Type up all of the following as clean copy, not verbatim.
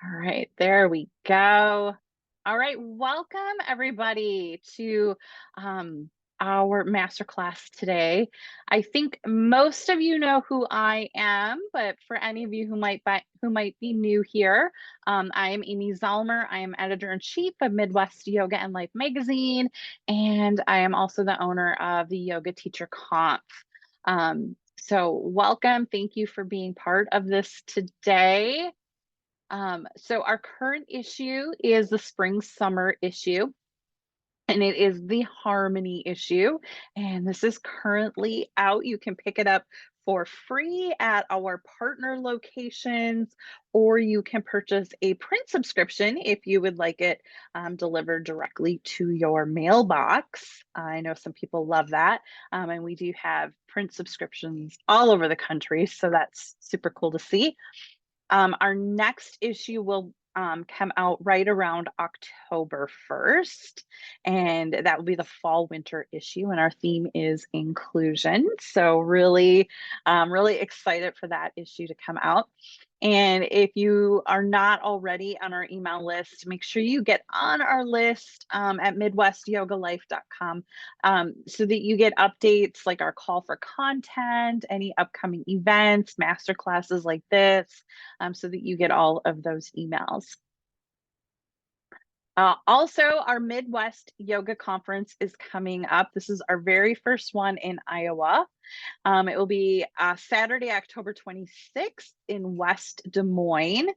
All right, there we go. All right, welcome everybody to our masterclass today. I think most of you know who I am, but for any of you who might be new here, I am Amy Zalmer. I am editor-in-chief of Midwest Yoga and Life magazine, and I am also the owner of the Yoga Teacher Conf. So welcome. Thank you for being part of this today. So our current issue is the spring summer issue, and it is the harmony issue. And this is currently out. You can pick it up for free at our partner locations, or you can purchase a print subscription if you would like it delivered directly to your mailbox. I know some people love that. And we do have print subscriptions all over the country. So that's super cool to see. Our next issue will come out right around October 1st, and that will be the fall winter issue. And our theme is inclusion. So really excited for that issue to come out. And if you are not already on our email list, make sure you get on our list at midwestyogalife.com so that you get updates like our call for content, any upcoming events, master classes like this, so that you get all of those emails. Also, our Midwest Yoga Conference is coming up. This is our very first one in Iowa. It will be Saturday, October 26th in West Des Moines.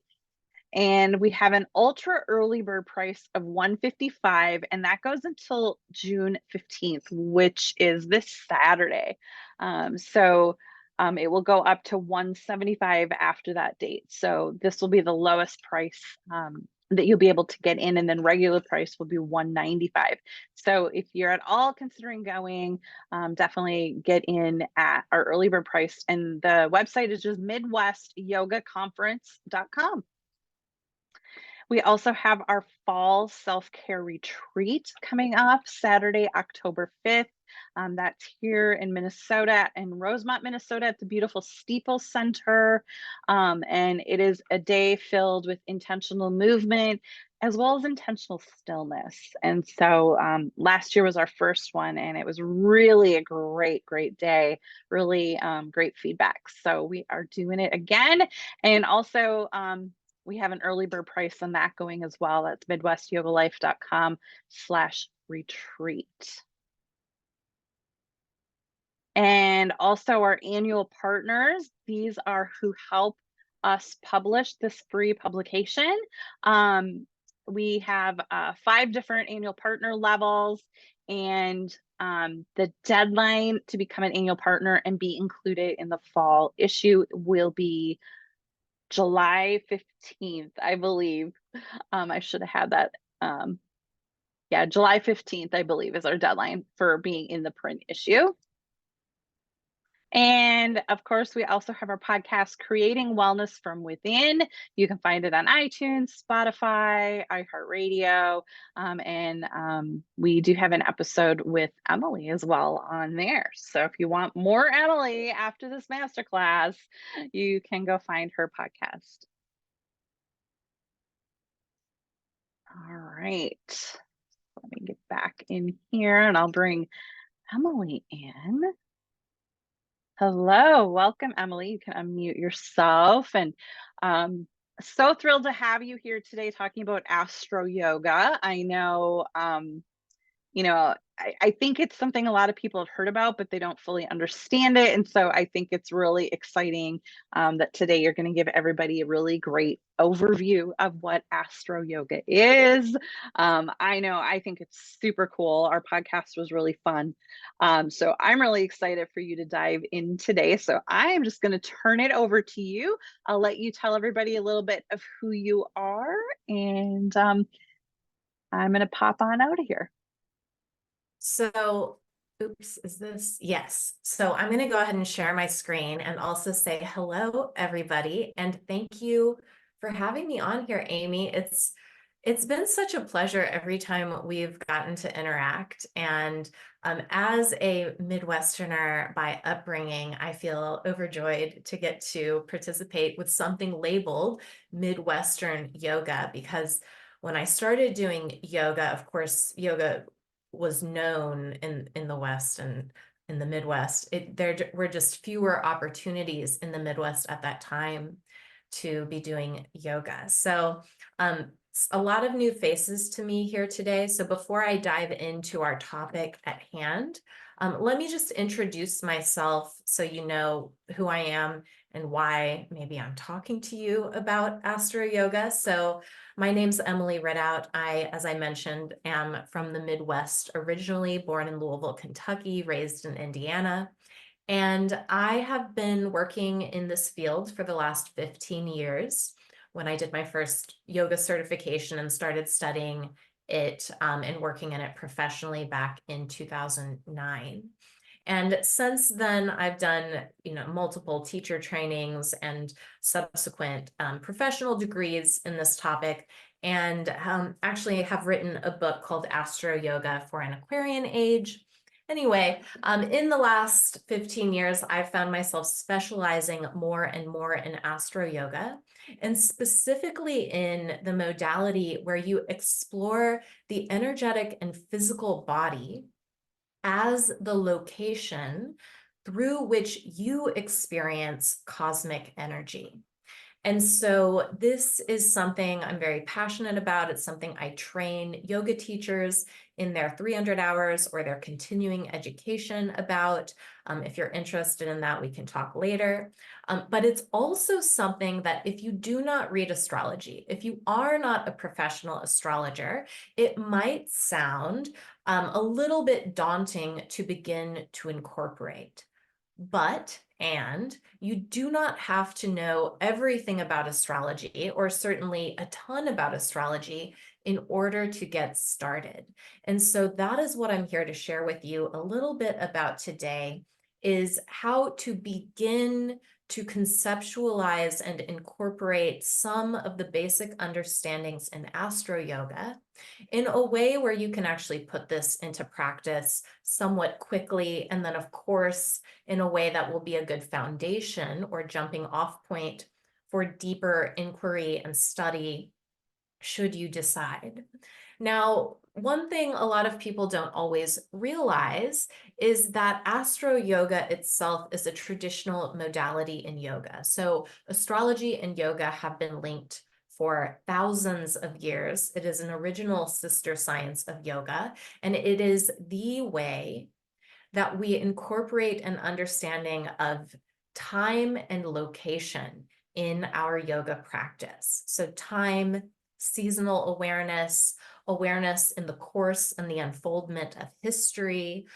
And we have an ultra early bird price of $155, and that goes until June 15th, which is this Saturday. It will go up to $175 after that date. So this will be the lowest price that you'll be able to get in, and then regular price will be $195. So if you're at all considering going, definitely get in at our early bird price. And the website is just midwestyogaconference.com. We also have our fall self-care retreat coming up Saturday, October 5th. That's here in Minnesota, in Rosemont, Minnesota, at the beautiful Steeple Center. And it is a day filled with intentional movement as well as intentional stillness. And so last year was our first one, and it was really a great day, really great feedback. So we are doing it again. And also, we have an early bird price on that going as well. That's midwestyogalife.com/retreat. And also our annual partners, these are who help us publish this free publication. We have 5 different annual partner levels, and the deadline to become an annual partner and be included in the fall issue will be July 15th, I believe. I should have had that. Yeah, July 15th, I believe, is our deadline for being in the print issue. And of course, we also have our podcast, Creating Wellness from Within. You can find it on iTunes, Spotify, iHeartRadio, and we do have an episode with Emily as well on there. So if you want more Emily after this masterclass, you can go find her podcast. All right, let me get back in here and I'll bring Emily in. Hello, welcome, Emily. You can unmute yourself. And so thrilled to have you here today talking about AstroYoga. I know, I think it's something a lot of people have heard about, but they don't fully understand it. And so I think it's really exciting that today you're going to give everybody a really great overview of what AstroYoga is. I think it's super cool. Our podcast was really fun. So I'm really excited for you to dive in today. So I am just going to turn it over to you. I'll let you tell everybody a little bit of who you are, and I'm going to pop on out of here. So, oops, is this? Yes. So I'm going to go ahead and share my screen and also say hello, everybody. And thank you for having me on here, Amy. It's It's been such a pleasure every time we've gotten to interact. And as a Midwesterner by upbringing, I feel overjoyed to get to participate with something labeled Midwestern yoga, because when I started doing yoga, of course, yoga was known in the West and in the Midwest. There were just fewer opportunities in the Midwest at that time to be doing yoga. So a lot of new faces to me here today. So before I dive into our topic at hand, let me just introduce myself so you know who I am and why maybe I'm talking to you about AstroYoga. So my name's Emily Ridout. As I mentioned, am from the Midwest, originally born in Louisville, Kentucky, raised in Indiana. And I have been working in this field for the last 15 years. When I did my first yoga certification and started studying it and working in it professionally back in 2009. And since then, I've done, multiple teacher trainings and subsequent professional degrees in this topic, and actually have written a book called Astro Yoga for an Aquarian Age. Anyway, in the last 15 years, I've found myself specializing more and more in Astro Yoga, and specifically in the modality where you explore the energetic and physical body as the location through which you experience cosmic energy. And so this is something I'm very passionate about. It's something I train yoga teachers in their 300 hours or their continuing education about. If you're interested in that, we can talk later. But it's also something that if you do not read astrology, if you are not a professional astrologer, it might sound a little bit daunting to begin to incorporate. And you do not have to know everything about astrology, or certainly a ton about astrology, in order to get started. And so that is what I'm here to share with you a little bit about today, is how to begin to conceptualize and incorporate some of the basic understandings in Astro Yoga in a way where you can actually put this into practice somewhat quickly. And then, of course, in a way that will be a good foundation or jumping off point for deeper inquiry and study, should you decide. Now, one thing a lot of people don't always realize is that Astro Yoga itself is a traditional modality in yoga. So astrology and yoga have been linked for thousands of years. It is an original sister science of yoga, and it is the way that we incorporate an understanding of time and location in our yoga practice. So time, seasonal awareness, awareness in the course and the unfoldment of history,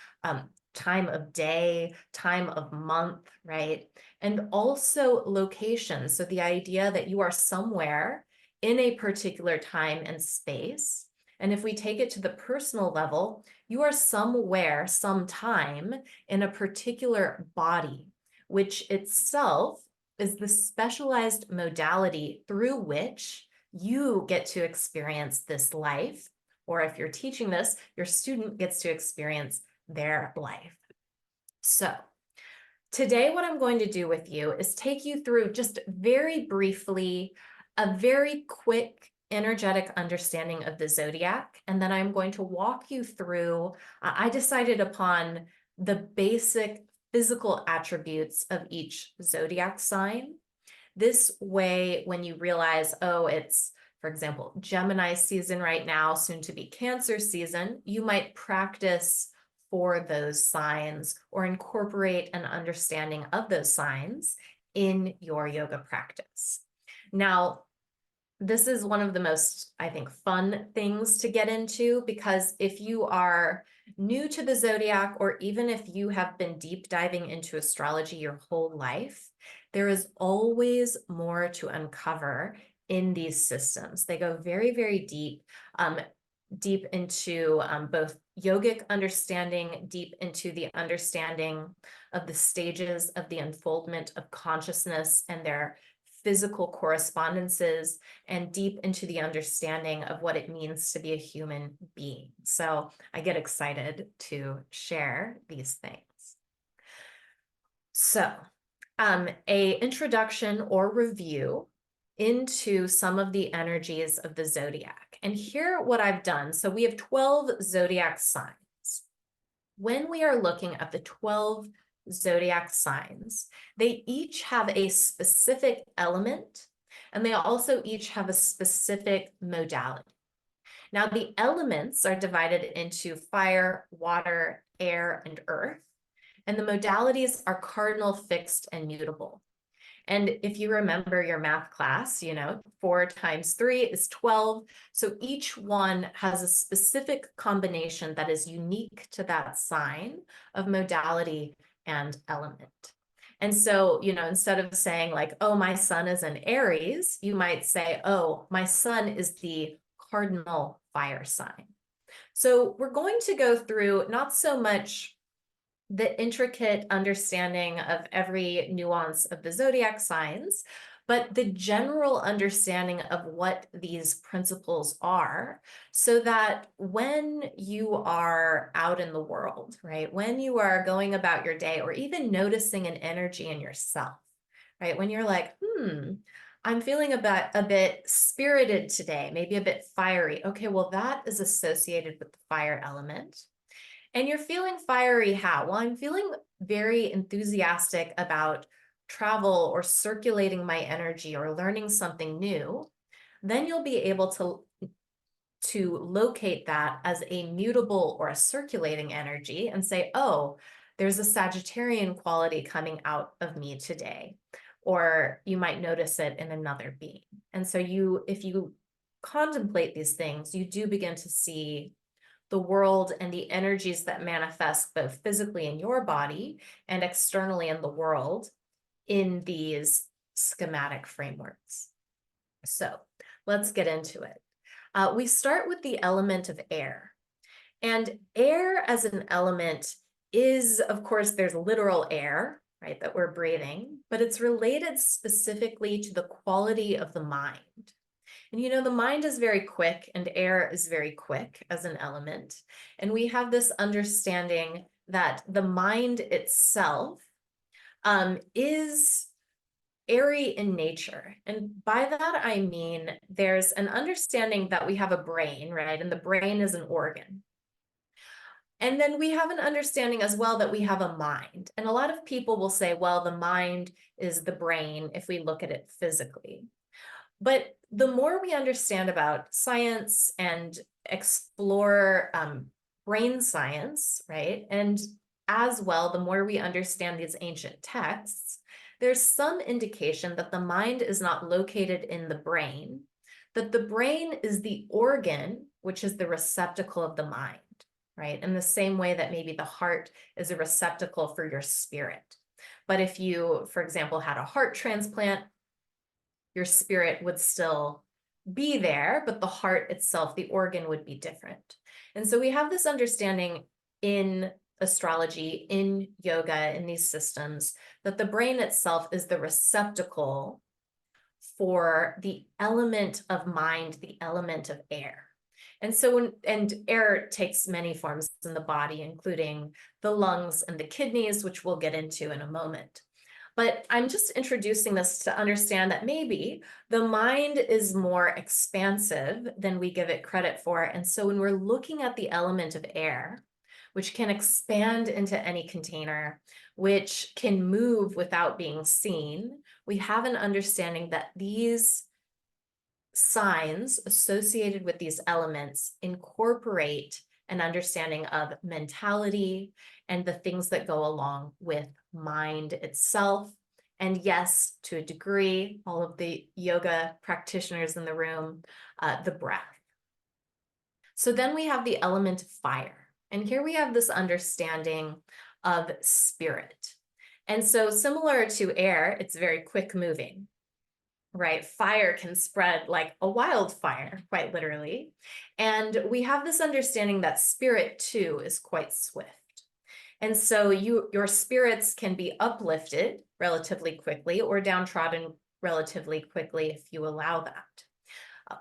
time of day, time of month, right? And also location. So the idea that you are somewhere in a particular time and space. And if we take it to the personal level, you are somewhere, sometime in a particular body, which itself is the specialized modality through which you get to experience this life. Or if you're teaching this, your student gets to experience their life. So today, what I'm going to do with you is take you through, just very briefly, a very quick energetic understanding of the zodiac. And then I'm going to walk you through, I decided upon the basic physical attributes of each zodiac sign. This way, when you realize, oh, it's, for example, Gemini season right now, soon to be Cancer season, you might practice for those signs or incorporate an understanding of those signs in your yoga practice. Now, this is one of the most, I think, fun things to get into, because if you are new to the zodiac, or even if you have been deep diving into astrology your whole life, there is always more to uncover in these systems. They go very, very deep, deep into both yogic understanding, deep into the understanding of the stages of the unfoldment of consciousness and their physical correspondences and deep into the understanding of what it means to be a human being. So I get excited to share these things. So, a introduction or review into some of the energies of the zodiac. And here what I've done, so we have 12 zodiac signs. When we are looking at the 12 zodiac signs, they each have a specific element, and they also each have a specific modality. Now, the elements are divided into fire, water, air, and earth, and the modalities are cardinal, fixed, and mutable. And if you remember your math class, 4 times 3 is 12. So each one has a specific combination that is unique to that sign of modality and element. And so, instead of saying like, oh, my sun is an Aries, you might say, oh, my sun is the cardinal fire sign. So we're going to go through not so much the intricate understanding of every nuance of the zodiac signs, but the general understanding of what these principles are, so that when you are out in the world, right, when you are going about your day or even noticing an energy in yourself, right, when you're like, I'm feeling a bit spirited today, maybe a bit fiery. Okay, well, that is associated with the fire element. And you're feeling fiery how? Well, I'm feeling very enthusiastic about travel or circulating my energy or learning something new. Then you'll be able to locate that as a mutable or a circulating energy and say, oh, there's a Sagittarian quality coming out of me today. Or you might notice it in another being. And so if you contemplate these things, you do begin to see the world and the energies that manifest both physically in your body and externally in the world in these schematic frameworks. So let's get into it. We start with the element of air. And air as an element is, of course, there's literal air, right, that we're breathing, but it's related specifically to the quality of the mind. And the mind is very quick and air is very quick as an element. And we have this understanding that the mind itself is airy in nature. And by that, I mean, there's an understanding that we have a brain, right? And the brain is an organ. And then we have an understanding as well that we have a mind. And a lot of people will say, well, the mind is the brain if we look at it physically. But the more we understand about science and explore brain science, right? And as well, the more we understand these ancient texts, there's some indication that the mind is not located in the brain, that the brain is the organ, which is the receptacle of the mind, right? In the same way that maybe the heart is a receptacle for your spirit. But if you, for example, had a heart transplant, your spirit would still be there, but the heart itself, the organ, would be different. And so we have this understanding in astrology, in yoga, in these systems, that the brain itself is the receptacle for the element of mind, the element of air. And so and air takes many forms in the body, including the lungs and the kidneys, which we'll get into in a moment. But I'm just introducing this to understand that maybe the mind is more expansive than we give it credit for. And so when we're looking at the element of air, which can expand into any container, which can move without being seen, we have an understanding that these signs associated with these elements incorporate an understanding of mentality and the things that go along with mind itself. And yes, to a degree, all of the yoga practitioners in the room, the breath. So then we have the element of fire. And here we have this understanding of spirit. And so similar to air, it's very quick moving, right? Fire can spread like a wildfire, quite literally. And we have this understanding that spirit too is quite swift. And so your spirits can be uplifted relatively quickly or downtrodden relatively quickly if you allow that.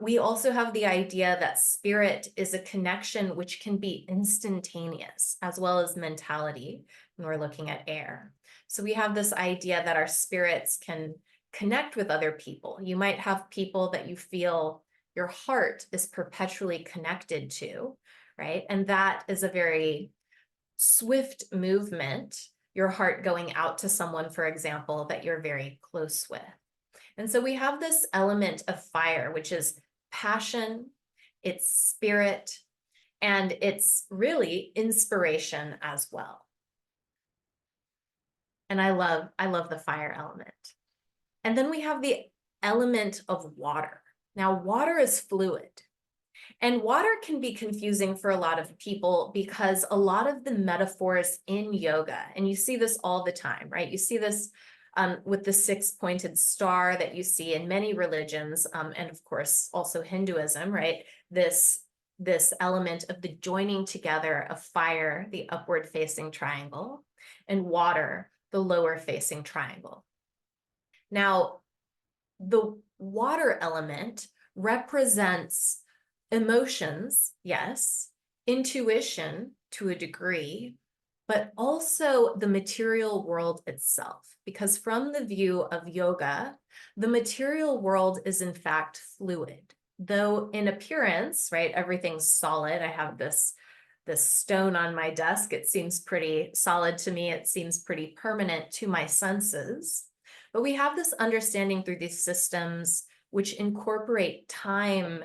We also have the idea that spirit is a connection which can be instantaneous, as well as mentality when we're looking at air. So we have this idea that our spirits can connect with other people. You might have people that you feel your heart is perpetually connected to, right? And that is a very swift movement, your heart going out to someone, for example, that you're very close with. And so we have this element of fire, which is passion, it's spirit, and it's really inspiration as well. And I love the fire element. And then we have the element of water. Now, water is fluid. And water can be confusing for a lot of people because a lot of the metaphors in yoga, and you see this all the time, right? You see this with the six-pointed star that you see in many religions, and of course also Hinduism, right? This element of the joining together of fire, the upward-facing triangle, and water, the lower-facing triangle. Now, the water element represents emotions, yes, intuition to a degree, but also the material world itself. Because from the view of yoga, the material world is in fact fluid. Though in appearance, right, everything's solid. I have this stone on my desk. It seems pretty solid to me. It seems pretty permanent to my senses. But we have this understanding through these systems which incorporate time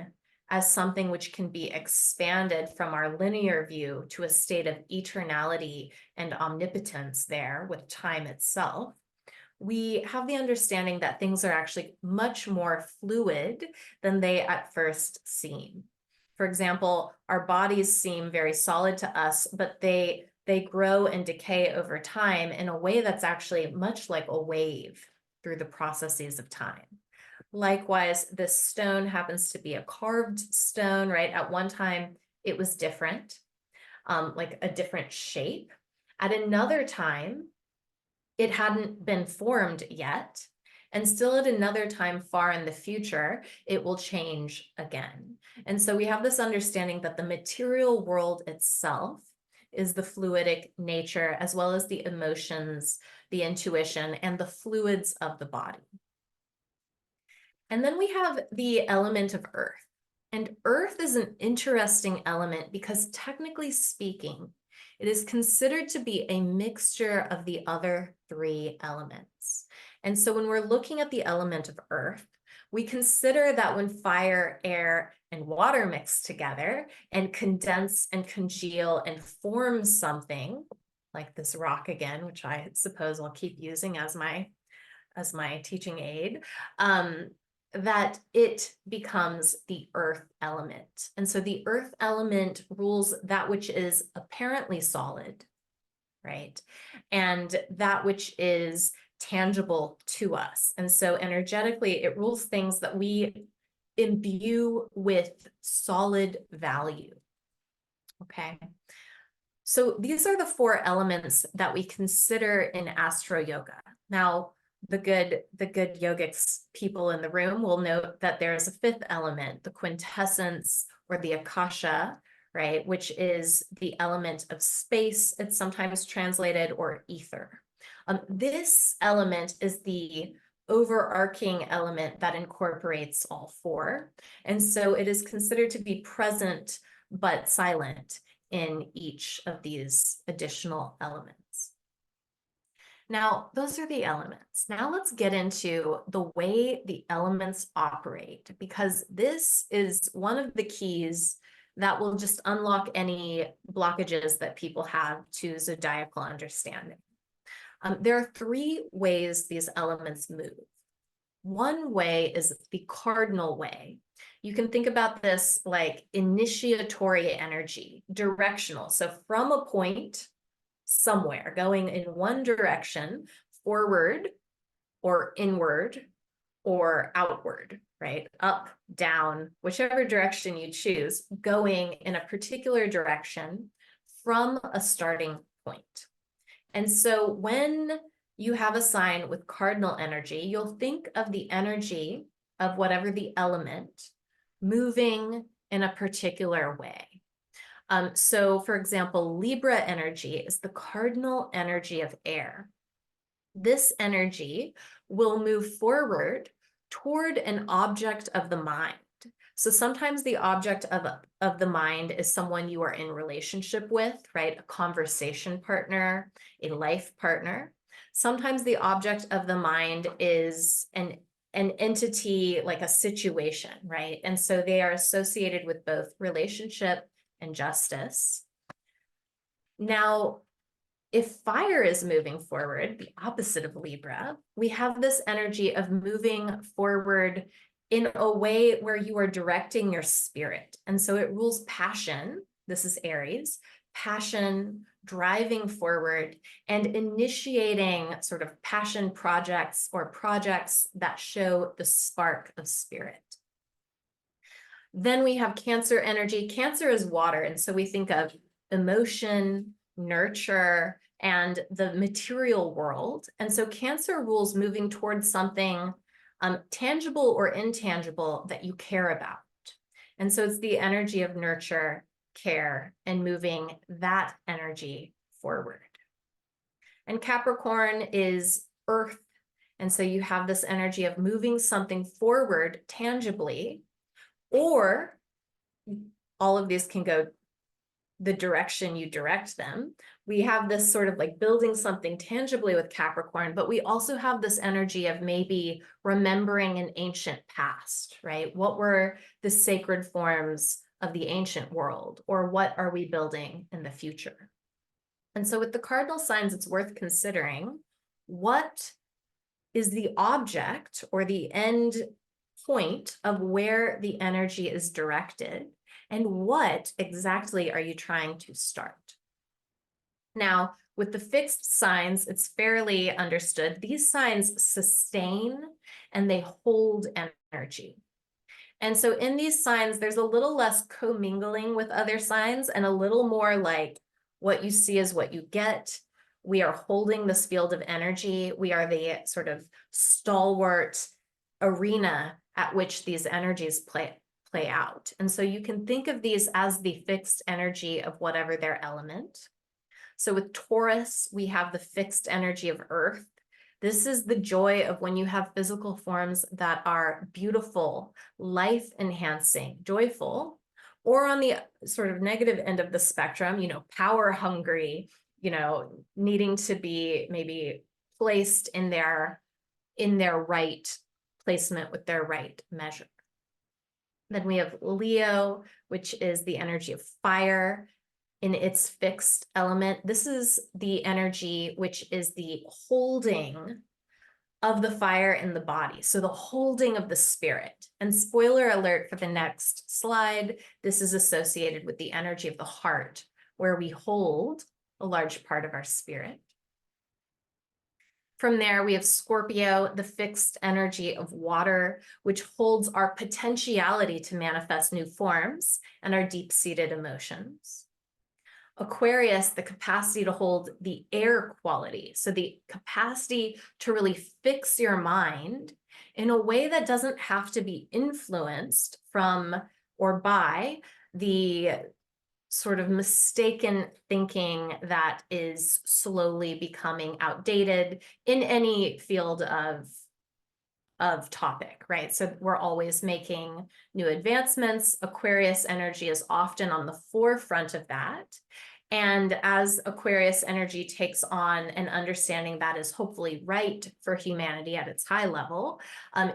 as something which can be expanded from our linear view to a state of eternality and omnipotence there with time itself. We have the understanding that things are actually much more fluid than they at first seem. For example, our bodies seem very solid to us, but they grow and decay over time in a way that's actually much like a wave through the processes of time. Likewise, this stone happens to be a carved stone, right? At one time, it was different, like a different shape. At another time, it hadn't been formed yet. And still at another time far in the future, it will change again. And so we have this understanding that the material world itself is the fluidic nature, as well as the emotions, the intuition, and the fluids of the body. And then we have the element of earth. And earth is an interesting element because technically speaking, it is considered to be a mixture of the other three elements. And so when we're looking at the element of earth, we consider that when fire, air, and water mix together and condense and congeal and form something like this rock again, which I suppose I'll keep using as my teaching aid, that it becomes the earth element. And so the earth element rules that which is apparently solid, right? And that which is tangible to us. And so energetically, it rules things that we imbue with solid value. Okay. So these are the four elements that we consider in AstroYoga. Now, the good yogics people in the room will note that there's a fifth element, the quintessence or the akasha, right, which is the element of space. It's sometimes translated, or ether. This element is the overarching element that incorporates all four. And so it is considered to be present but silent in each of these additional elements. Now, those are the elements. Now let's get into the way the elements operate, because this is one of the keys that will just unlock any blockages that people have to zodiacal understanding. There are three ways these elements move. One way is the cardinal way. You can think about this like initiatory energy, directional. So from a point somewhere, going in one direction, forward or inward or outward, right? Up, down, whichever direction you choose, going in a particular direction from a starting point. And so when you have a sign with cardinal energy, you'll think of the energy of whatever the element moving in a particular way. So for example, Libra energy is the cardinal energy of air. This energy will move forward toward an object of the mind. So sometimes the object of the mind is someone you are in relationship with, right? A conversation partner, a life partner. Sometimes the object of the mind is an entity, like a situation, right? And so they are associated with both relationship and justice. Now, if fire is moving forward, the opposite of Libra, we have this energy of moving forward in a way where you are directing your spirit. And so it rules passion. This is Aries, passion, driving forward, and initiating sort of passion projects or projects that show the spark of spirit. Then we have Cancer energy. Cancer is water. And so we think of emotion, nurture, and the material world. And so Cancer rules moving towards something tangible or intangible that you care about. And so it's the energy of nurture, care, and moving that energy forward. And Capricorn is earth. And so you have this energy of moving something forward tangibly, or all of these can go the direction you direct them. We have this sort of like building something tangibly with Capricorn, but we also have this energy of maybe remembering an ancient past, right? What were the sacred forms of the ancient world, or what are we building in the future? And so with the cardinal signs, it's worth considering what is the object or the end point of where the energy is directed, and what exactly are you trying to start? Now, with the fixed signs, it's fairly understood. These signs sustain and they hold energy. And so in these signs, there's a little less commingling with other signs and a little more like what you see is what you get. We are holding this field of energy. We are the sort of stalwart arena at which these energies play out. And so you can think of these as the fixed energy of whatever their element. So with Taurus, we have the fixed energy of earth. This is the joy of when you have physical forms that are beautiful, life-enhancing, joyful, or on the sort of negative end of the spectrum, power hungry, needing to be maybe placed in their right placement with their right measure. Then we have Leo, which is the energy of fire in its fixed element. This is the energy which is the holding of the fire in the body. So the holding of the spirit. And spoiler alert for the next slide, this is associated with the energy of the heart, where we hold a large part of our spirit. From there, we have Scorpio, the fixed energy of water, which holds our potentiality to manifest new forms and our deep-seated emotions. Aquarius, the capacity to hold the air quality. So the capacity to really fix your mind in a way that doesn't have to be influenced from or by the sort of mistaken thinking that is slowly becoming outdated in any field of topic, right? So we're always making new advancements. Aquarius energy is often on the forefront of that. And as Aquarius energy takes on an understanding that is hopefully right for humanity at its high level,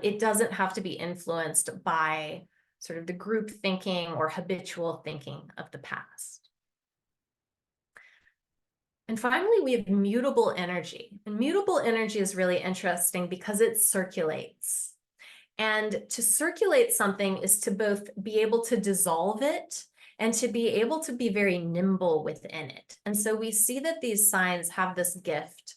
it doesn't have to be influenced by sort of the group thinking or habitual thinking of the past. And finally, we have mutable energy. And mutable energy is really interesting because it circulates. And to circulate something is to both be able to dissolve it and to be able to be very nimble within it. And so we see that these signs have this gift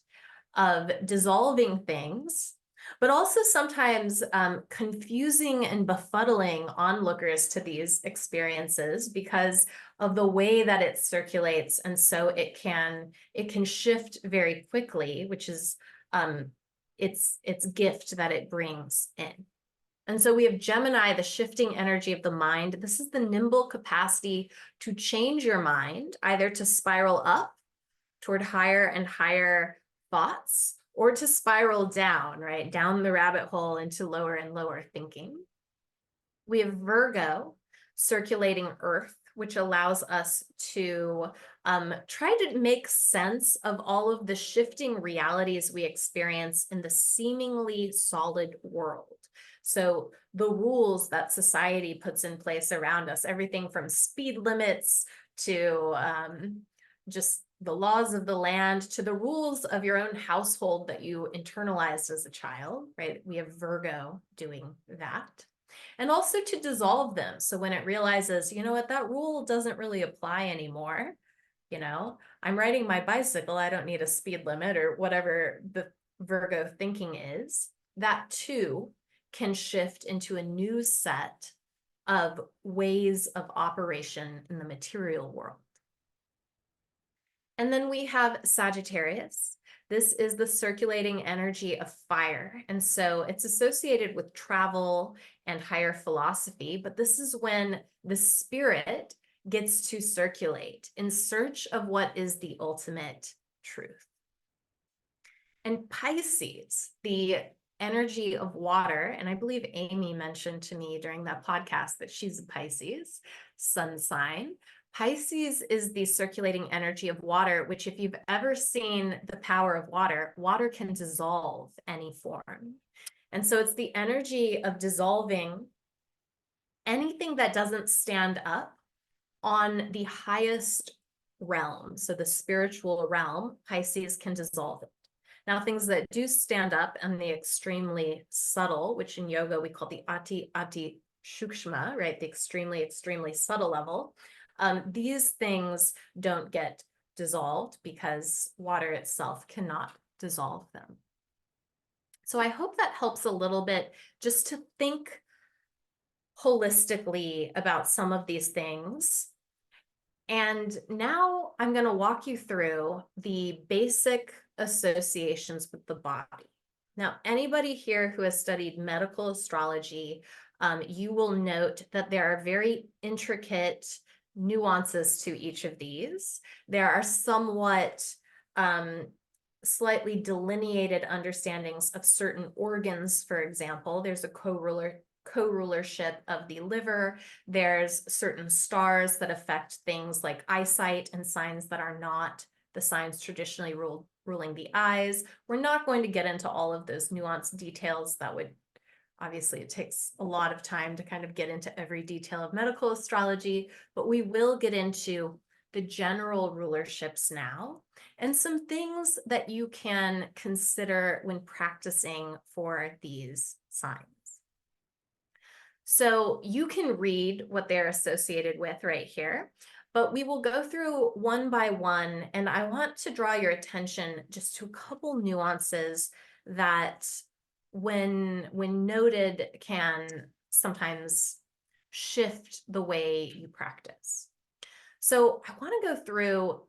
of dissolving things, but also sometimes confusing and befuddling onlookers to these experiences because of the way that it circulates. And so it can shift very quickly, which is its gift that it brings in. And so we have Gemini, the shifting energy of the mind. This is the nimble capacity to change your mind, either to spiral up toward higher and higher thoughts, or to spiral down, right? Down the rabbit hole into lower and lower thinking. We have Virgo, circulating Earth, which allows us to try to make sense of all of the shifting realities we experience in the seemingly solid world. So the rules that society puts in place around us, everything from speed limits to just the laws of the land to the rules of your own household that you internalized as a child, right? We have Virgo doing that. And also to dissolve them. So when it realizes, you know what, that rule doesn't really apply anymore. You know, I'm riding my bicycle, I don't need a speed limit or whatever the Virgo thinking is. That too can shift into a new set of ways of operation in the material world. And then we have Sagittarius. This is the circulating energy of fire. And so it's associated with travel and higher philosophy, but this is when the spirit gets to circulate in search of what is the ultimate truth. And Pisces, the energy of water, and I believe Amy mentioned to me during that podcast that she's a Pisces sun sign. Pisces is the circulating energy of water, which if you've ever seen the power of water, water can dissolve any form. And so it's the energy of dissolving anything that doesn't stand up on the highest realm. So the spiritual realm, Pisces can dissolve it. Now, things that do stand up and the extremely subtle, which in yoga we call the ati shukshma, right? The extremely subtle level. These things don't get dissolved because water itself cannot dissolve them. So I hope that helps a little bit just to think holistically about some of these things. And now I'm going to walk you through the basic associations with the body. Now, anybody here who has studied medical astrology, you will note that there are very intricate nuances to each of these. There are somewhat slightly delineated understandings of certain organs, for example. There's a co-rulership of the liver. There's certain stars that affect things like eyesight and signs that are not the signs traditionally ruling the eyes. We're not going to get into all of those nuanced details. That would, obviously, it takes a lot of time to kind of get into every detail of medical astrology, but we will get into the general rulerships now and some things that you can consider when practicing for these signs. So you can read what they're associated with right here, but we will go through one by one, and I want to draw your attention just to a couple nuances that when noted can sometimes shift the way you practice. So I want to go through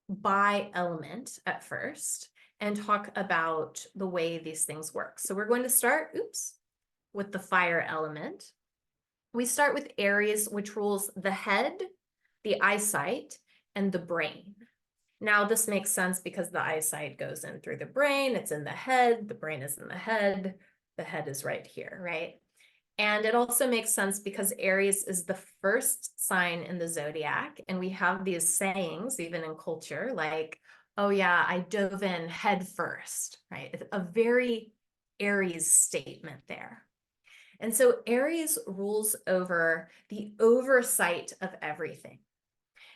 by element at first and talk about the way these things work. So we're going to start, with the fire element. We start with Aries, which rules the head, the eyesight, and the brain. Now, this makes sense because the eyesight goes in through the brain, it's in the head, the brain is in the head is right here, right? And it also makes sense because Aries is the first sign in the zodiac, and we have these sayings, even in culture, like, oh yeah, I dove in head first, right? It's a very Aries statement there. And so Aries rules over the oversight of everything.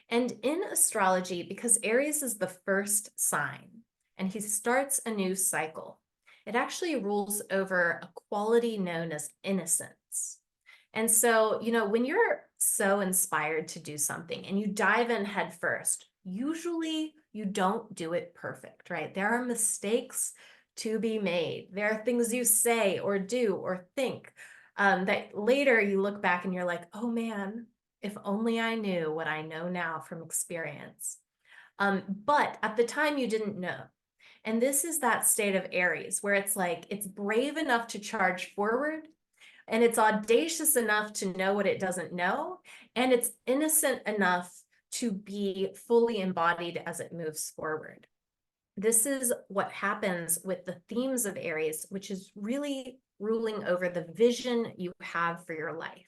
And in astrology, because Aries is the first sign and he starts a new cycle, it actually rules over a quality known as innocence. And so, you know, when you're so inspired to do something and you dive in head first, usually you don't do it perfect, right? There are mistakes to be made. There are things you say or do or think that later you look back and you're like, oh man, if only I knew what I know now from experience. But at the time you didn't know. And this is that state of Aries where it's like it's brave enough to charge forward, and it's audacious enough to know what it doesn't know, and it's innocent enough to be fully embodied as it moves forward. This is what happens with the themes of Aries, which is really ruling over the vision you have for your life.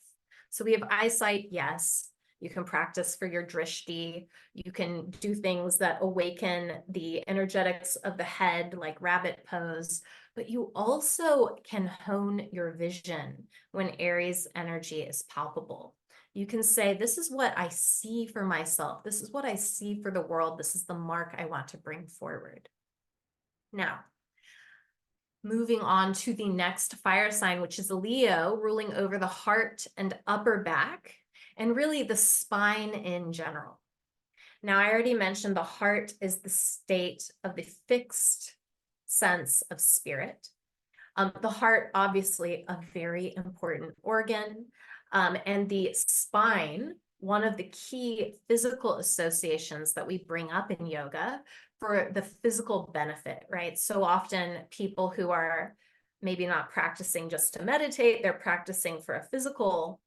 So we have eyesight, yes. You can practice for your drishti. You can do things that awaken the energetics of the head, like rabbit pose, but you also can hone your vision when Aries energy is palpable. You can say, this is what I see for myself. This is what I see for the world. This is the mark I want to bring forward. Now, moving on to the next fire sign, which is Leo, ruling over the heart and upper back, and really the spine in general. Now, I already mentioned the heart is the state of the fixed sense of spirit. The heart, obviously, a very important organ, and the spine, one of the key physical associations that we bring up in yoga for the physical benefit, right? So often people who are maybe not practicing just to meditate, they're practicing for a physical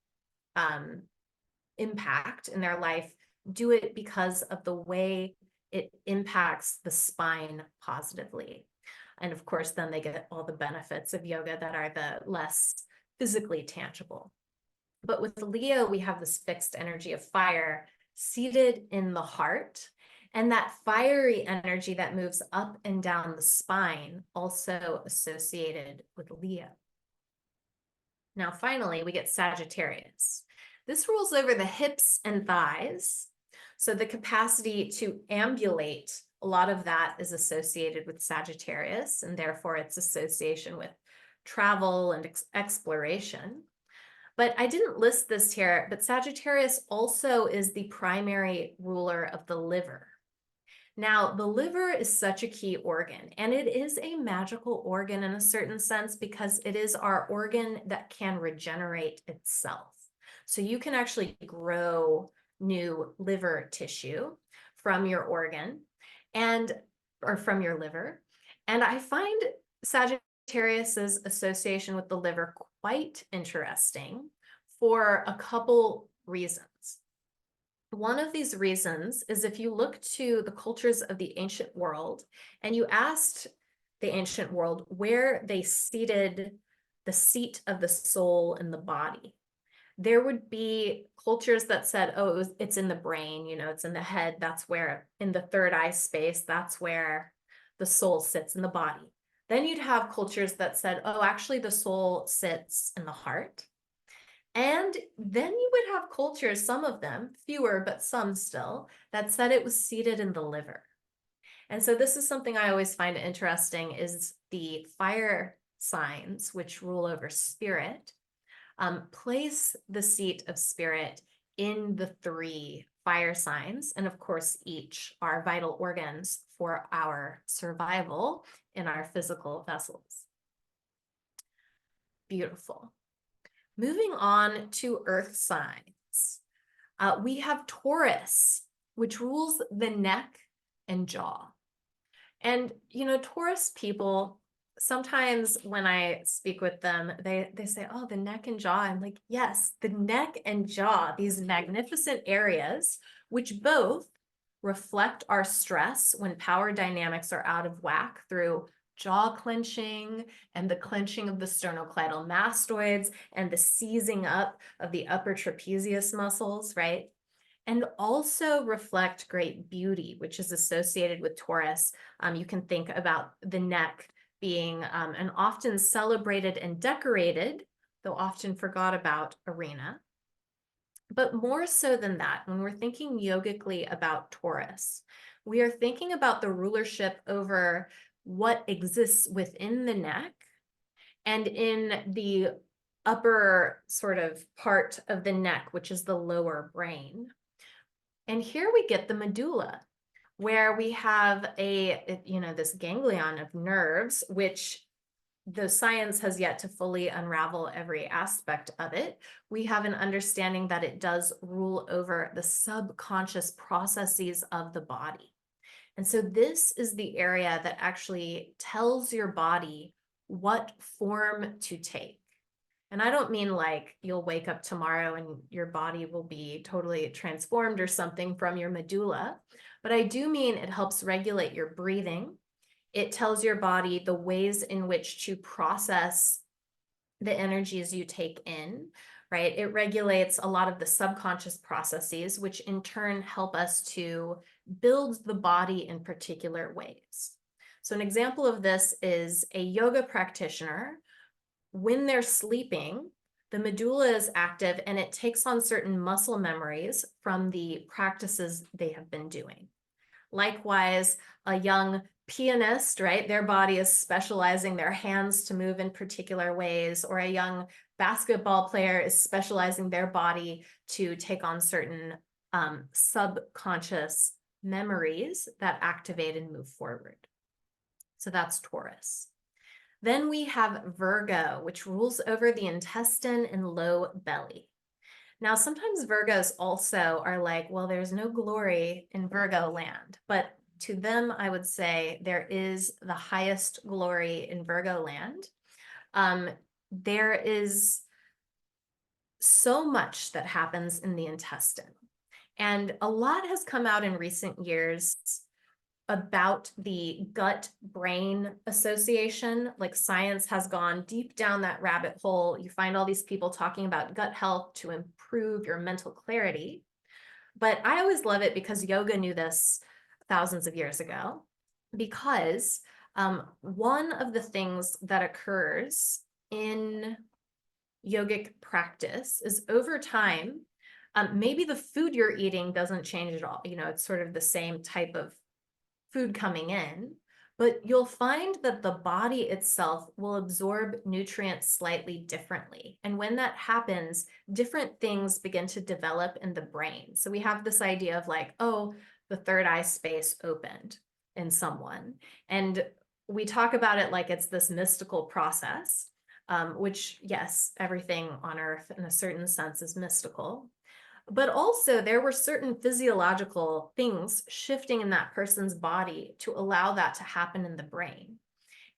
impact in their life, do it because of the way it impacts the spine positively. And of course, then they get all the benefits of yoga that are the less physically tangible. But with Leo, we have this fixed energy of fire seated in the heart. And that fiery energy that moves up and down the spine, also associated with Leo. Now, finally, we get Sagittarius. This rules over the hips and thighs. So the capacity to ambulate, a lot of that is associated with Sagittarius, and therefore its association with travel and exploration. But I didn't list this here, but Sagittarius also is the primary ruler of the liver. Now, the liver is such a key organ, and it is a magical organ in a certain sense because it is our organ that can regenerate itself. So you can actually grow new liver tissue from your organ or from your liver. And I find Sagittarius's association with the liver quite interesting for a couple reasons. One of these reasons is if you look to the cultures of the ancient world and you asked the ancient world where they seated the seat of the soul in the body, there would be cultures that said, oh, it's in the brain, it's in the head. That's where, in the third eye space, that's where the soul sits in the body. Then you'd have cultures that said, oh, actually the soul sits in the heart. And then you would have cultures, some of them, fewer, but some still, that said it was seated in the liver. And so this is something I always find interesting is the fire signs, which rule over spirit, place the seat of spirit in the three fire signs. And of course, each are vital organs for our survival in our physical vessels. Beautiful. Moving on to earth signs, we have Taurus, which rules the neck and jaw. And, Taurus people, sometimes when I speak with them, they say, oh, the neck and jaw. I'm like, yes, the neck and jaw, these magnificent areas, which both reflect our stress when power dynamics are out of whack through jaw clenching and the clenching of the sternocleidomastoids mastoids and the seizing up of the upper trapezius muscles, right? And also reflect great beauty, which is associated with Taurus. You can think about the neck being an often celebrated and decorated, though often forgot about, arena. But more so than that, when we're thinking yogically about Taurus, we are thinking about the rulership over what exists within the neck and in the upper sort of part of the neck, which is the lower brain. And here we get the medulla, where we have this ganglion of nerves, which the science has yet to fully unravel every aspect of it. We have an understanding that it does rule over the subconscious processes of the body. And so this is the area that actually tells your body what form to take. And I don't mean like you'll wake up tomorrow and your body will be totally transformed or something from your medulla, but I do mean it helps regulate your breathing. It tells your body the ways in which to process the energies you take in, right? It regulates a lot of the subconscious processes, which in turn help us to build the body in particular ways. So an example of this is a yoga practitioner. When they're sleeping, the medulla is active and it takes on certain muscle memories from the practices they have been doing. Likewise, a young pianist, right? Their body is specializing their hands to move in particular ways, or a young basketball player is specializing their body to take on certain subconscious memories that activate and move forward. So that's Taurus. Then we have Virgo, which rules over the intestine and low belly. Now, sometimes Virgos also are like, well, there's no glory in Virgo land, but to them, I would say there is the highest glory in Virgo land. There is so much that happens in the intestine, and a lot has come out in recent years about the gut-brain association. Like, science has gone deep down that rabbit hole. You find all these people talking about gut health to improve your mental clarity. But I always love it because yoga knew this thousands of years ago, because one of the things that occurs in yogic practice is over time, maybe the food you're eating doesn't change at all. You know, it's sort of the same type of food coming in, but you'll find that the body itself will absorb nutrients slightly differently. And when that happens, different things begin to develop in the brain. So we have this idea of like, oh, the third eye space opened in someone. And we talk about it like it's this mystical process, which, yes, everything on earth in a certain sense is mystical. But also there were certain physiological things shifting in that person's body to allow that to happen in the brain.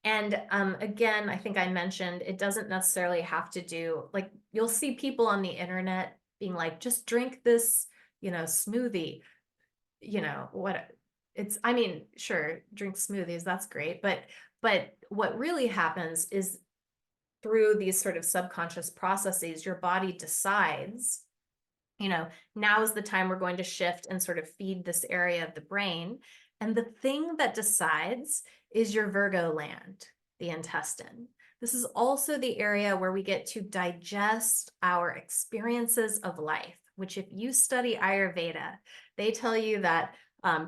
And again, I think I mentioned it doesn't necessarily have to do, like, you'll see people on the internet being like, just drink this, smoothie, what it's, I mean, sure, drink smoothies, that's great. But what really happens is through these sort of subconscious processes, your body decides, now is the time we're going to shift and sort of feed this area of the brain. And the thing that decides is your Virgo land, the intestine. This is also the area where we get to digest our experiences of life, which, if you study Ayurveda, they tell you that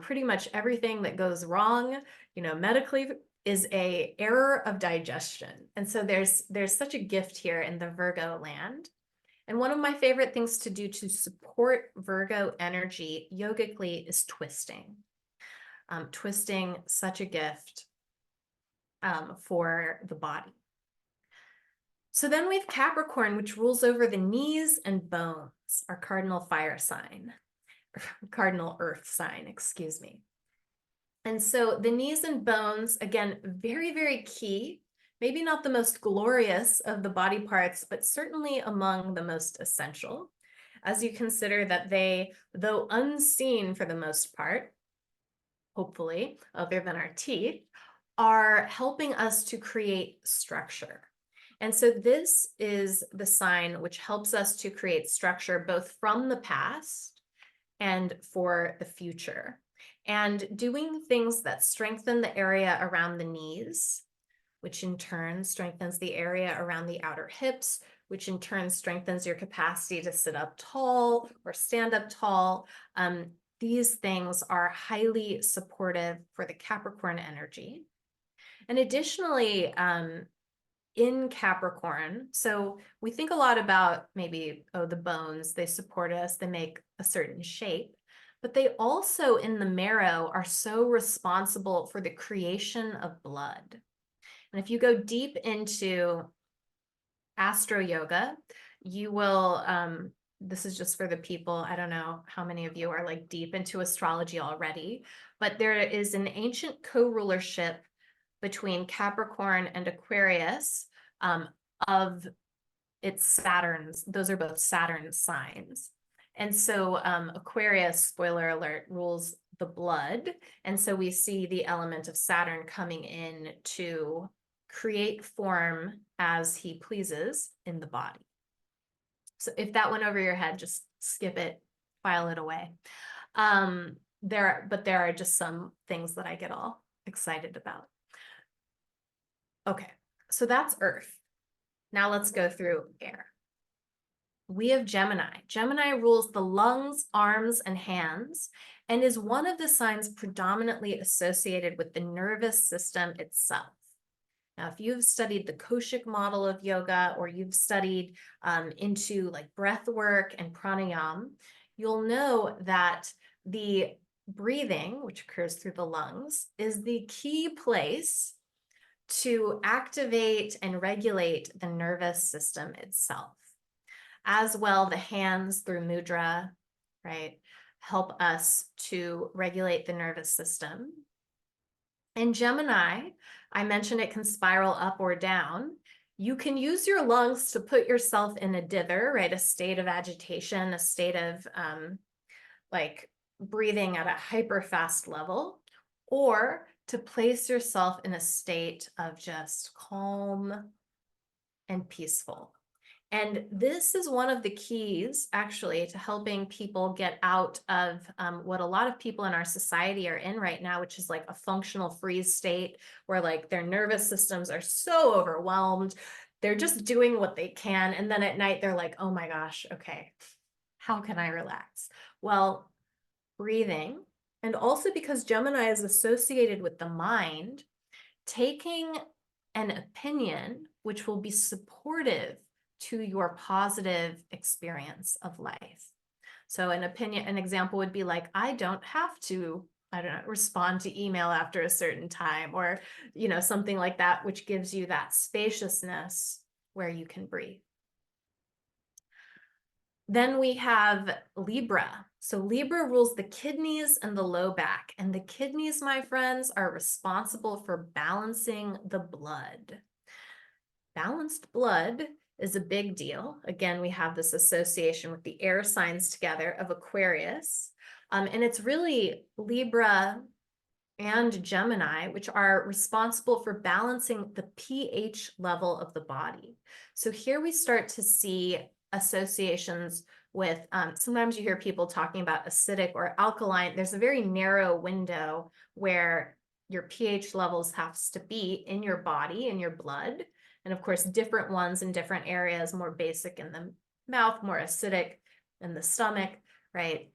pretty much everything that goes wrong, medically, is a error of digestion. And so there's such a gift here in the Virgo land. And one of my favorite things to do to support Virgo energy yogically is twisting. Twisting, such a gift for the body. So then we have Capricorn, which rules over the knees and bones, our cardinal fire sign, cardinal earth sign, excuse me. And so the knees and bones, again, very, very key. Maybe not the most glorious of the body parts, but certainly among the most essential, as you consider that they, though unseen for the most part, hopefully, other than our teeth, are helping us to create structure. And so this is the sign which helps us to create structure both from the past and for the future. And doing things that strengthen the area around the knees, which in turn strengthens the area around the outer hips, which in turn strengthens your capacity to sit up tall or stand up tall. These things are highly supportive for the Capricorn energy. And additionally, in Capricorn, so we think a lot about maybe, oh, the bones, they support us, they make a certain shape, but they also in the marrow are so responsible for the creation of blood. And if you go deep into AstroYoga, you will this is just for the people, I don't know how many of you are like deep into astrology already, but there is an ancient co-rulership between Capricorn and Aquarius, of it's Saturn's, those are both Saturn signs. And so Aquarius, spoiler alert, rules the blood. And so we see the element of Saturn coming in to create form as he pleases in the body. So if that went over your head, just skip it, file it away. But there are just some things that I get all excited about. Okay, so that's Earth. Now let's go through air. We have Gemini. Gemini rules the lungs, arms, and hands, and is one of the signs predominantly associated with the nervous system itself. Now, if you've studied the Koshik model of yoga, or you've studied into like breath work and pranayama, you'll know that the breathing, which occurs through the lungs, is the key place to activate and regulate the nervous system itself. As well, the hands through mudra, right, help us to regulate the nervous system. In Gemini, I mentioned it can spiral up or down. You can use your lungs to put yourself in a dither, right, a state of agitation, a state of like breathing at a hyper fast level, or to place yourself in a state of just calm and peaceful. And this is one of the keys, actually, to helping people get out of what a lot of people in our society are in right now, which is like a functional freeze state, where like their nervous systems are so overwhelmed. They're just doing what they can. And then at night, they're like, oh my gosh, okay, how can I relax? Well, breathing, and also because Gemini is associated with the mind, taking an opinion which will be supportive to your positive experience of life. So an example would be like, I don't have to, I don't know, respond to email after a certain time, or, something like that, which gives you that spaciousness where you can breathe. Then we have Libra. So Libra rules the kidneys and the low back. And the kidneys, my friends, are responsible for balancing the blood. Balanced blood is a big deal. Again, we have this association with the air signs together of Aquarius. And it's really Libra and Gemini, which are responsible for balancing the pH level of the body. So here we start to see associations with, sometimes you hear people talking about acidic or alkaline. There's a very narrow window where your pH levels have to be in your body, in your blood. And of course, different ones in different areas, more basic in the mouth, more acidic in the stomach, right?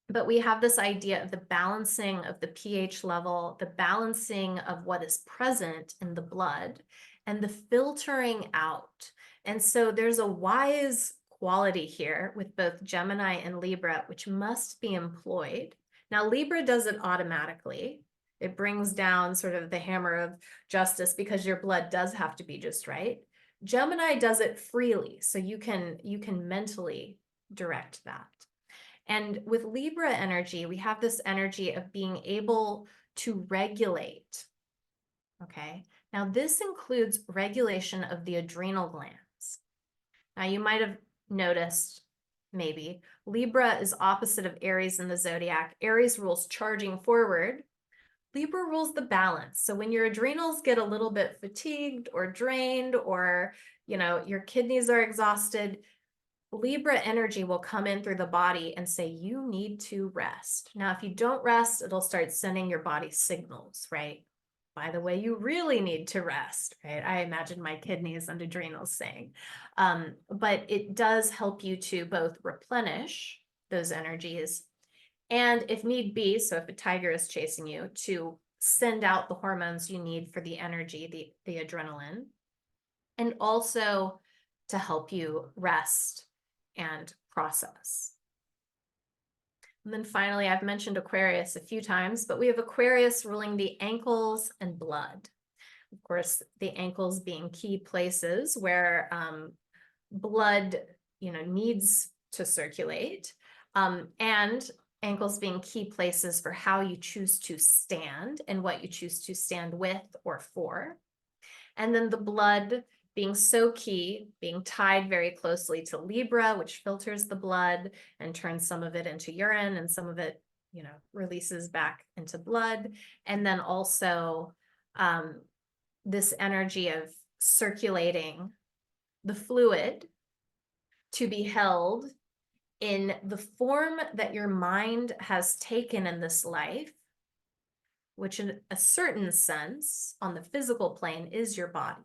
But we have this idea of the balancing of the pH level, the balancing of what is present in the blood, and the filtering out. And so there's a wise quality here with both Gemini and Libra, which must be employed. Now, Libra does it automatically. It brings down sort of the hammer of justice because your blood does have to be just right. Gemini does it freely, so you can mentally direct that. And with Libra energy, we have this energy of being able to regulate. Okay, now this includes regulation of the adrenal glands. Now you might have noticed, maybe, Libra is opposite of Aries in the zodiac. Aries rules charging forward. Libra rules the balance. So when your adrenals get a little bit fatigued or drained, or your kidneys are exhausted, Libra energy will come in through the body and say, you need to rest. Now, if you don't rest, it'll start sending your body signals, right? By the way, you really need to rest, right? I imagine my kidneys and adrenals saying, but it does help you to both replenish those energies, and if need be, so if a tiger is chasing you, to send out the hormones you need for the energy, the adrenaline, and also to help you rest and process. And then finally, I've mentioned Aquarius a few times, but we have Aquarius ruling the ankles and blood. Of course, the ankles being key places where blood, needs to circulate, and ankles being key places for how you choose to stand and what you choose to stand with or for. And then the blood being so key, being tied very closely to Libra, which filters the blood and turns some of it into urine and some of it, releases back into blood. And then also this energy of circulating the fluid to be held in the form that your mind has taken in this life, which in a certain sense on the physical plane is your body.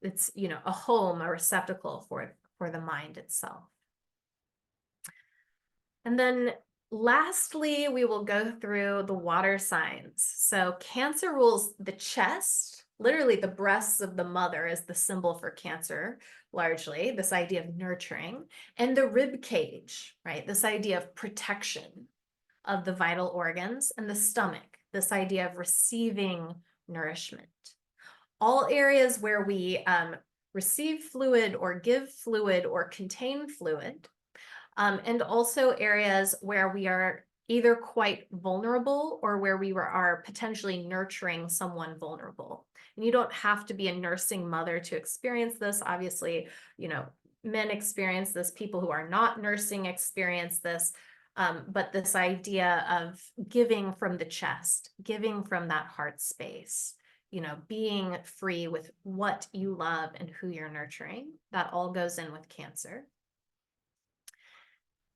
It's, a home, a receptacle for the mind itself. And then lastly, we will go through the water signs. So Cancer rules the chest, literally the breasts of the mother is the symbol for Cancer, largely, this idea of nurturing, and the rib cage, right? This idea of protection of the vital organs, and the stomach, this idea of receiving nourishment. All areas where we receive fluid or give fluid or contain fluid, and also areas where we are either quite vulnerable or where we are potentially nurturing someone vulnerable. And you don't have to be a nursing mother to experience this. Obviously, men experience this, people who are not nursing experience this. But this idea of giving from the chest, giving from that heart space, being free with what you love and who you're nurturing, that all goes in with Cancer.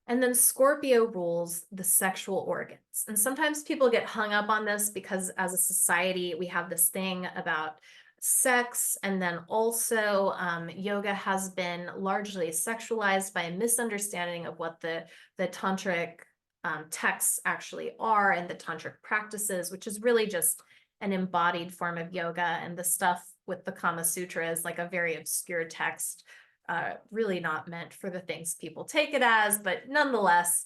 And then Scorpio rules the sexual organs. And sometimes people get hung up on this because as a society, we have this thing about sex. And then also yoga has been largely sexualized by a misunderstanding of what the tantric texts actually are and the tantric practices, which is really just an embodied form of yoga. And the stuff with the Kama Sutra is like a very obscure text, really not meant for the things people take it as, but nonetheless,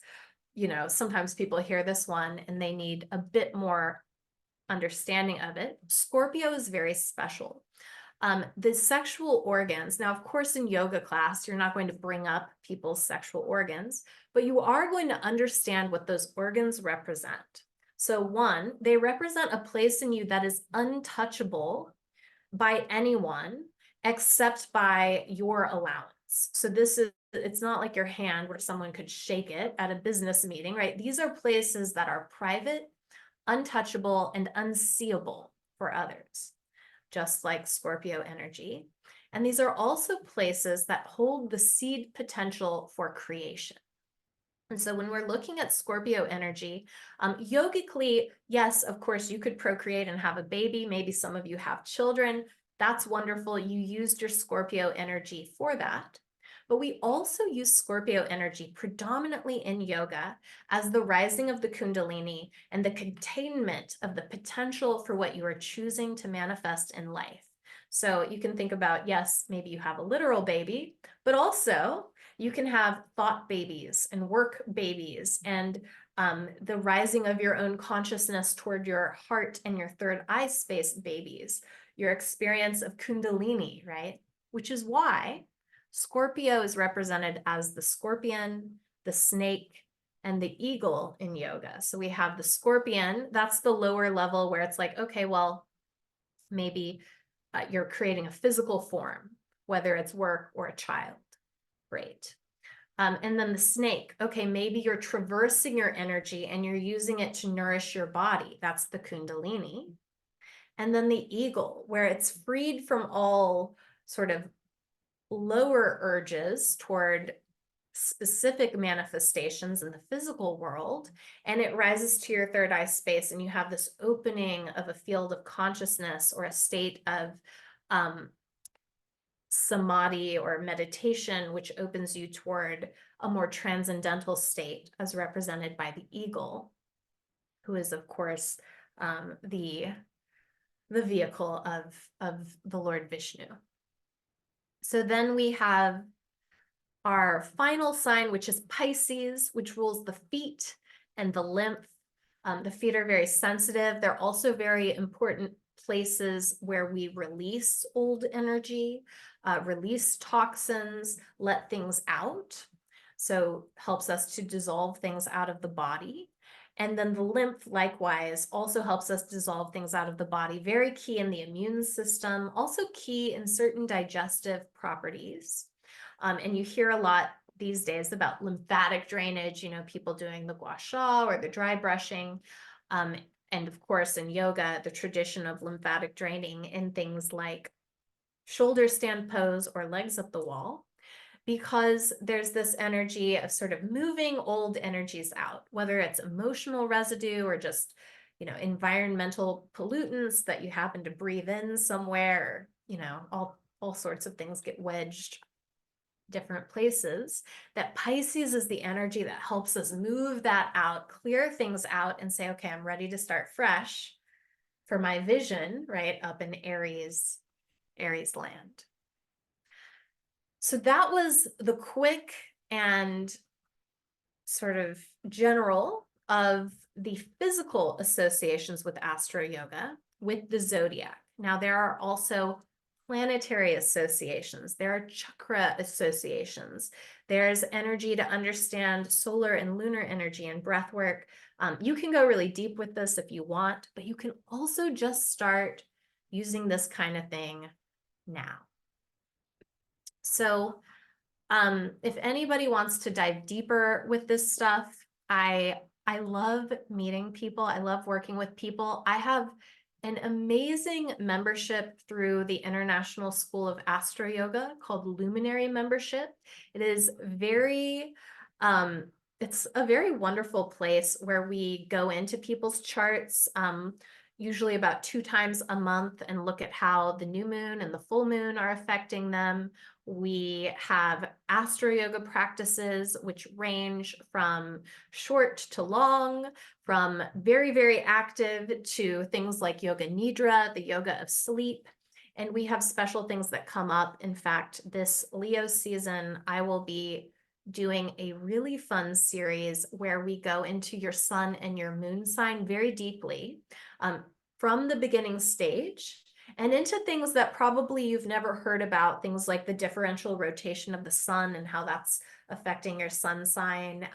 sometimes people hear this one and they need a bit more understanding of it. Scorpio is very special. The sexual organs, now, of course, in yoga class, you're not going to bring up people's sexual organs, but you are going to understand what those organs represent. So one, they represent a place in you that is untouchable by anyone except by your allowance. So it's not like your hand where someone could shake it at a business meeting, right? These are places that are private, untouchable, and unseeable for others, just like Scorpio energy. And these are also places that hold the seed potential for creation. And so when we're looking at Scorpio energy, yogically, yes, of course, you could procreate and have a baby. Maybe some of you have children. That's wonderful. You used your Scorpio energy for that. But we also use Scorpio energy predominantly in yoga as the rising of the Kundalini and the containment of the potential for what you are choosing to manifest in life. So you can think about, yes, maybe you have a literal baby, but also you can have thought babies and work babies and the rising of your own consciousness toward your heart and your third eye space babies, your experience of Kundalini, right? Which is why Scorpio is represented as the scorpion, the snake, and the eagle in yoga. So we have the scorpion, that's the lower level where it's like, okay, well, maybe you're creating a physical form, whether it's work or a child. Great. And then the snake, okay, maybe you're traversing your energy and you're using it to nourish your body. That's the Kundalini. And then the eagle, where it's freed from all sort of lower urges toward specific manifestations in the physical world, and it rises to your third eye space, and you have this opening of a field of consciousness or a state of samadhi or meditation, which opens you toward a more transcendental state as represented by the eagle, who is, of course, the vehicle of the Lord Vishnu. So then we have our final sign, which is Pisces, which rules the feet and the lymph. The feet are very sensitive. They're also very important places where we release old energy, release toxins, let things out. So helps us to dissolve things out of the body. And then the lymph likewise also helps us dissolve things out of the body. Very key in the immune system, also key in certain digestive properties. And you hear a lot these days about lymphatic drainage, you know, people doing the gua sha or the dry brushing. And of course, in yoga, the tradition of lymphatic draining in things like shoulder stand pose or legs up the wall, because there's this energy of sort of moving old energies out, whether it's emotional residue or just, you know, environmental pollutants that you happen to breathe in somewhere, or, you know, all sorts of things get wedged different places. That Pisces is the energy that helps us move that out, clear things out, and say, okay, I'm ready to start fresh for my vision, right, up in Aries land. So that was the quick and sort of general of the physical associations with AstroYoga with the zodiac. Now, there are also planetary associations, there are chakra associations, there's energy to understand solar and lunar energy and breath work. You can go really deep with this if you want, but you can also just start using this kind of thing now. So if anybody wants to dive deeper with this stuff, I love meeting people. I love working with people. I have an amazing membership through the International School of Astro Yoga called Luminary Membership. It is it's a very wonderful place where we go into people's charts, usually about 2 times a month, and look at how the new moon and the full moon are affecting them. We have Astro Yoga practices, which range from short to long, from very, very active to things like Yoga Nidra, the yoga of sleep. And we have special things that come up. In fact, this Leo season, I will be doing a really fun series where we go into your sun and your moon sign very deeply, from the beginning stage and into things that probably you've never heard about, things like the differential rotation of the sun and how that's affecting your sun sign,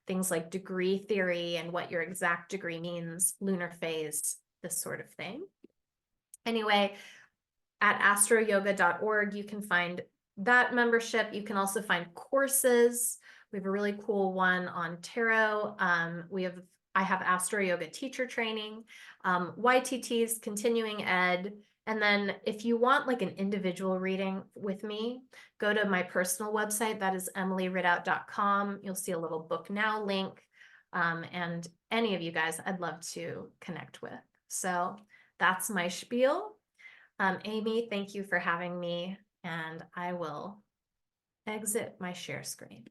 things like degree theory and what your exact degree means, lunar phase, this sort of thing. Anyway, at astroyoga.org, you can find that membership. You can also find courses. We have a really cool one on tarot. I have Astro Yoga teacher training, YTTs, continuing ed. And then if you want like an individual reading with me, go to my personal website. That is emilyridout.com. You'll see a little book now link. And any of you guys I'd love to connect with. So that's my spiel. Amy, thank you for having me, and I will exit my share screen.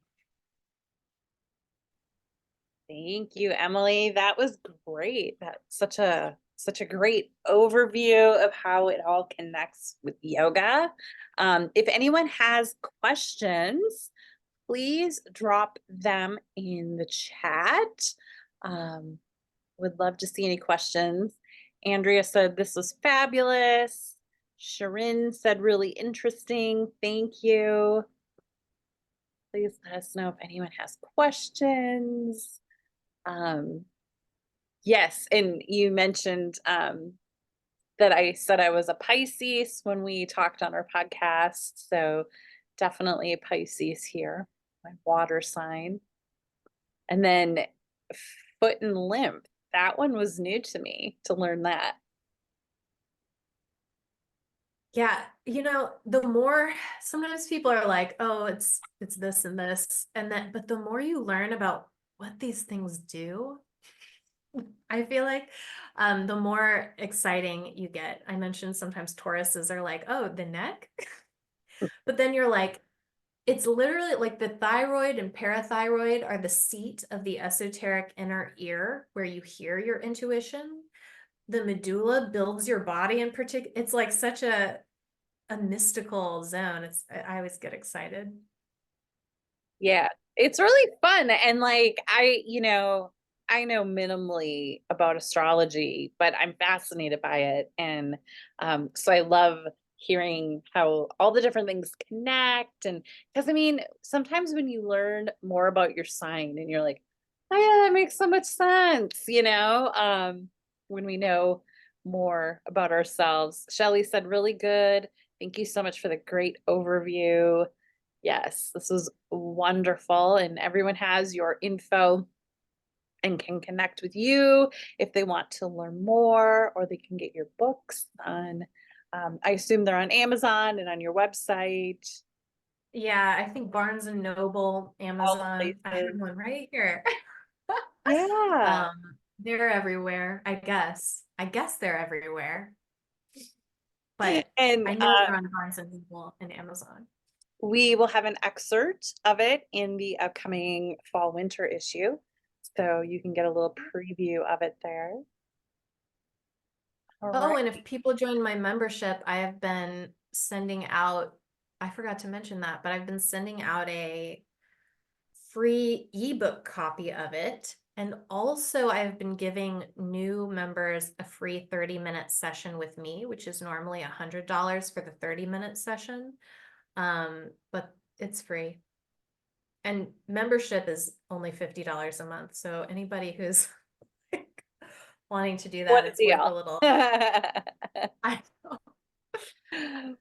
Thank you, Emily. That was great. That's such a great overview of how it all connects with yoga. If anyone has questions, please drop them in the chat. Would love to see any questions. Andrea said this was fabulous. Sharon said really interesting. Thank you. Please let us know if anyone has questions. Yes, and you mentioned that I said I was a Pisces when we talked on our podcast. So definitely a Pisces here, my water sign. And then foot and lymph. That one was new to me to learn that. Yeah, you know, the more sometimes people are like, oh, it's this and this, and then but the more you learn about what these things do, I feel like the more exciting you get. I mentioned sometimes Tauruses are like, oh, the neck. But then you're like, it's literally like the thyroid and parathyroid are the seat of the esoteric inner ear where you hear your intuition. The medulla builds your body in particular. It's like such a mystical zone. I always get excited. Yeah, it's really fun. And like, I know minimally about astrology, but I'm fascinated by it. And so I love hearing how all the different things connect. And because I mean, sometimes when you learn more about your sign and you're like, oh yeah, that makes so much sense, when we know more about ourselves. Shelley said, really good. Thank you so much for the great overview. Yes, this was wonderful. And everyone has your info and can connect with you if they want to learn more, or they can get your books on, I assume they're on Amazon and on your website. Yeah, I think Barnes and Noble, All the Amazon, I have places. one right here. Yeah. They're everywhere, I guess. I guess they're everywhere, but And I know they're on Barnes and Noble and Amazon. we will have an excerpt of it in the upcoming fall winter issue. So you can get a little preview of it there. All Oh, right. and if people join my membership, I have been sending out, I forgot to mention that, but I've been sending out a free ebook copy of it. And also I've been giving new members a free 30-minute session with me, which is normally $100 for the 30-minute session. But it's free. And membership is only $50 a month. So anybody who's wanting to do that, What a it's worth a deal. little. I know.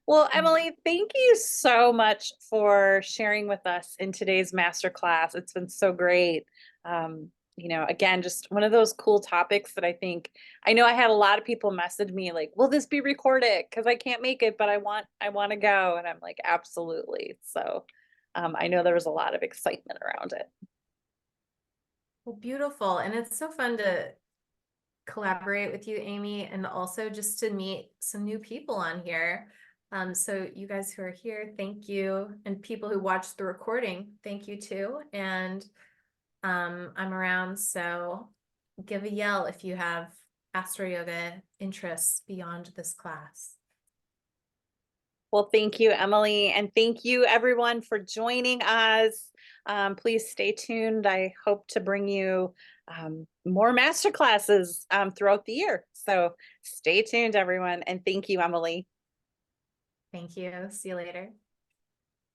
Well, Emily, thank you so much for sharing with us in today's masterclass. It's been so great. Again, just one of those cool topics that I know I had a lot of people message me like, will this be recorded? Because I can't make it, but I want to go. And I'm like, absolutely. So I know there was a lot of excitement around it. Well, beautiful. And it's so fun to collaborate with you, Amy, and also just to meet some new people on here. So you guys who are here, thank you. And people who watched the recording, thank you too. And I'm around, so give a yell if you have AstroYoga interests beyond this class. Well, thank you, Emily. And thank you everyone for joining us. Please stay tuned. I hope to bring you more masterclasses throughout the year. So stay tuned, everyone. And thank you, Emily. Thank you. See you later.